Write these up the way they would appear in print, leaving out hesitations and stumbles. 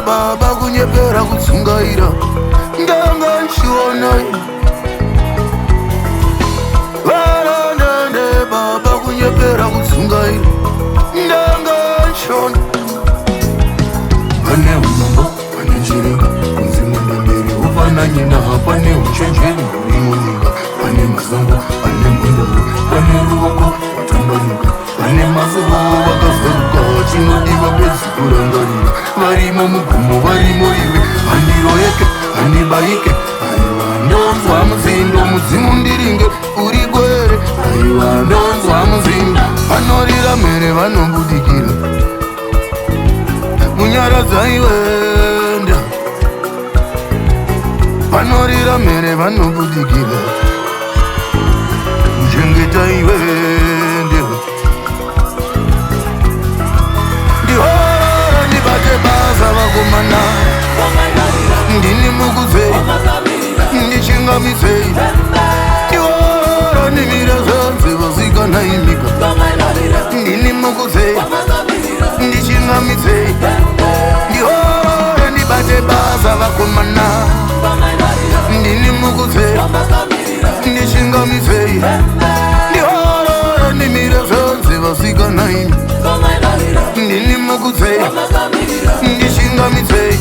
Baba kunyepera kutsungaira ndanga nchiona varandande baba kunyepera kutsungaira ndanga nchiona pane unombo pane chiringa kunzimwe mbemberi upananyina pane uchenjeri urimunyika pane mazango pane mbunduru pane ruoko watambanuka pane mazuva wakazaruka chinodiwa pedzikurangarira varimo mugumo varimo iwe handiro yeke handibayike aiwa ndonzwa muzindo mudzimu ndiringe uri gwere aiwa ndonzwa muzindo vanorira mere vanobudikira munyaradza iwenda vanorira mere vanobudikira muchengeta iwende ndihora ndibate basa vakomana ndini mukuzei ndichingamisei ndihora ndimire zvanze vasikana imika ndini mukuzei ndichingamisei ndihora ndibate basa vakomana ndini mukuzei ndichingamisei ndihora ndimire zvanze vasikana imika ndini mukuzei ndichingamisei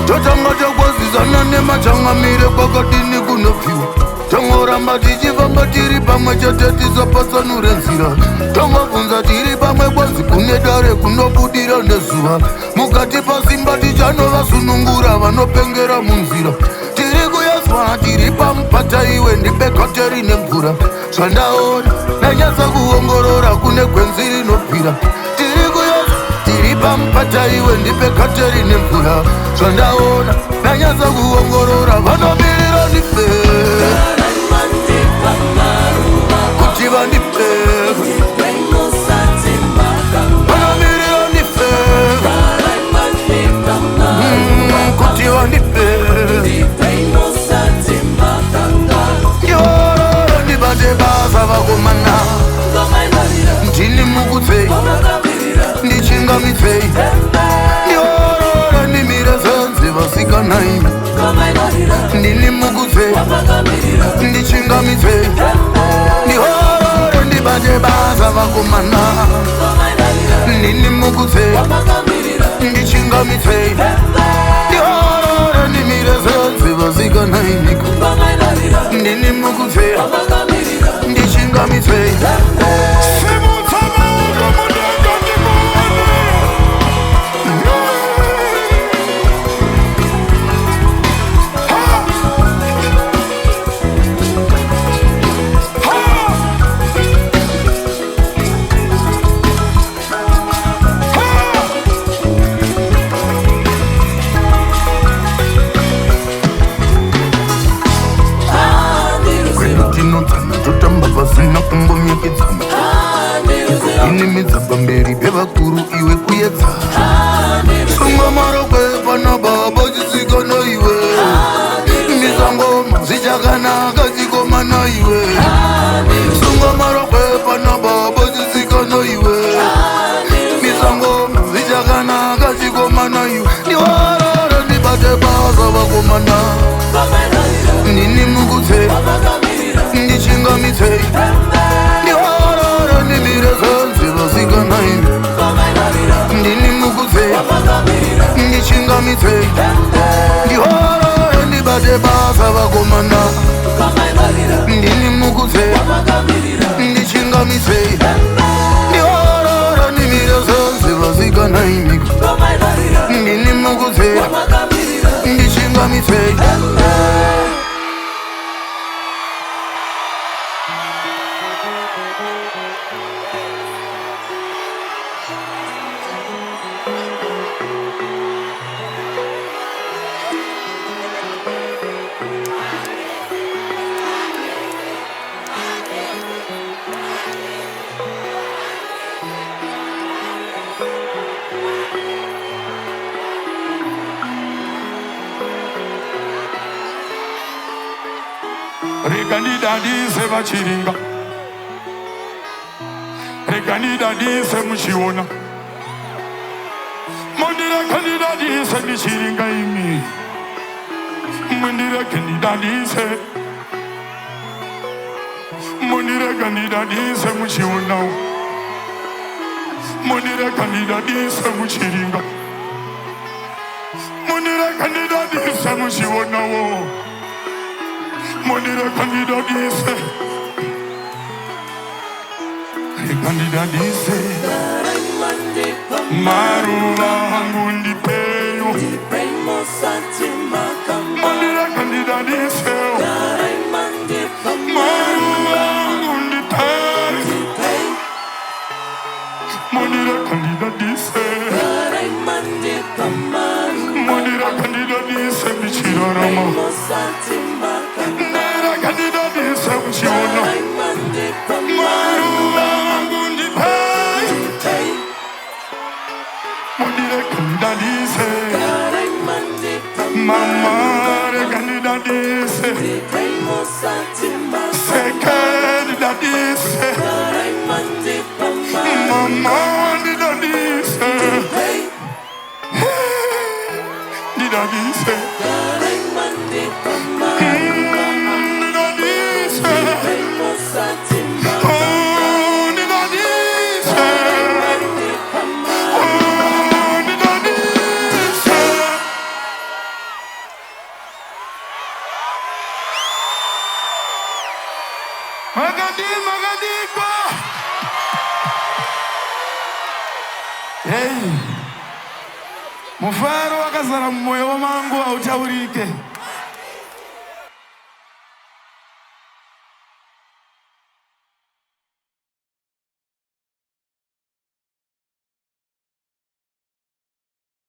totanga takwazisana nemachangamire kwakadini kunopfiwa tangoramba tichifamba tiri pamwe chete tisapatsanure nzira tangobvunza tiri pamwe kwanzi kune dare kunobudira nezuva mukati pasimba tichanovasunungura vanopengera munzira tiri kuyaswa tiri pamupata iwe ndibekateri nemvura zvandaona nanyatsa kuongorora kune gwenzi rinopira tiri kuyaswa tiri pamupata iwe ndibekateri nemvura zvandaona nanyatsa kuongorora vanobirira ndife kuti vandipe vanomirira ndife kuti vandipe ndiororo ndibate basa vakomana ndini mukuzei ndichingamisei ndiororo ndimire zvanze vasikanaimi ndini mukuzei ndichingamisei ndihororo ndibate basa vakomana ndini mukuzei ndichingamisei ndihororo ndimire zvanze vasikanaimika ndini mukuzei ndichingamisei vasina kumbonyekedzana inimidza pamberi pevakuru iwe kuyedza sunga marokwe pana baba chisikana iwe misangoma zvichakanaka chikomana iwe sunga marokwe pana baba chisikana iwe misangoma zvichakanaka chikomana iwe ndiwarara ndibate basa vakomana ndini mukuzei ndichingamisei ndihororo ndimire zvanze vasikanaimi ndini mukuzei ndichingamisei ndihororo ndibate basa vakomana ndini mukuzei ndichingamisei ndihororo ndimire zvanze vasikanaimi ndini me say Reganidadi se vachiringa, reganidadi se mushiona, mondira kanidadi se michiringa imi, mondira kanidadi se, mondira kanidadi se mushiona, mondira kanidadi se mushiringa, mondira kanidadi se mushiona wo. Monira candida dice, candida dice, Maruva hangundi peyo, Monira candida dice, Maruva hangundi peyo, Monira candida dice, Monira candida dice, Michirama. Candida dice uchiona Maruva hangundi pay Mondira candida dice Mama re candida dice Se candida dice Mama candida dice Dida dice Magadiko. Hey, mufaro wakazara mmoyo wangu hautaurike.